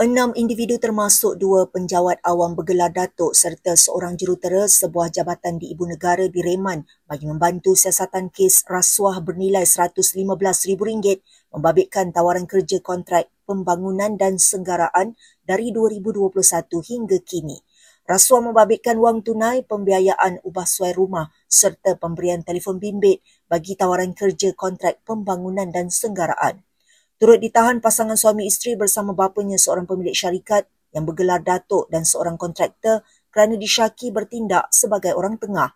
Enam individu termasuk dua penjawat awam bergelar datuk serta seorang jurutera sebuah jabatan di ibu negara direman bagi membantu siasatan kes rasuah bernilai RM115,000 membabitkan tawaran kerja kontrak pembangunan dan senggaraan dari 2021 hingga kini. Rasuah membabitkan wang tunai, pembiayaan ubah suai rumah serta pemberian telefon bimbit bagi tawaran kerja kontrak pembangunan dan senggaraan. Turut ditahan pasangan suami isteri bersama bapanya seorang pemilik syarikat yang bergelar datuk dan seorang kontraktor kerana disyaki bertindak sebagai orang tengah.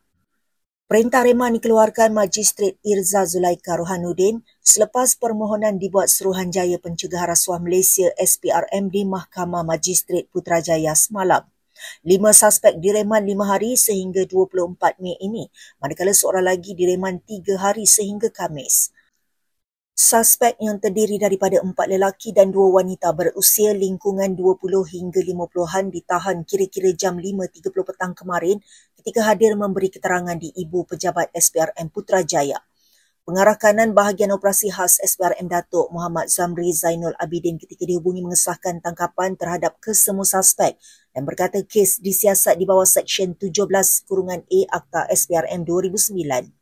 Perintah reman dikeluarkan Magistrat Irza Zulaika Rohanuddin selepas permohonan dibuat Suruhanjaya Pencegahan Rasuah Malaysia SPRM di Mahkamah Magistrat Putrajaya semalam. 5 suspek direman 5 hari sehingga 24 Mei ini, manakala seorang lagi direman 3 hari sehingga Khamis. Suspek yang terdiri daripada 4 lelaki dan 2 wanita berusia lingkungan 20 hingga 50-an ditahan kira-kira jam 5.30 petang kemarin ketika hadir memberi keterangan di Ibu Pejabat SPRM Putrajaya. Pengarah kanan bahagian operasi khas SPRM Datuk Muhammad Zamri Zainul Abidin ketika dihubungi mengesahkan tangkapan terhadap kesemua suspek dan berkata kes disiasat di bawah Seksyen 17(A Akta SPRM 2009.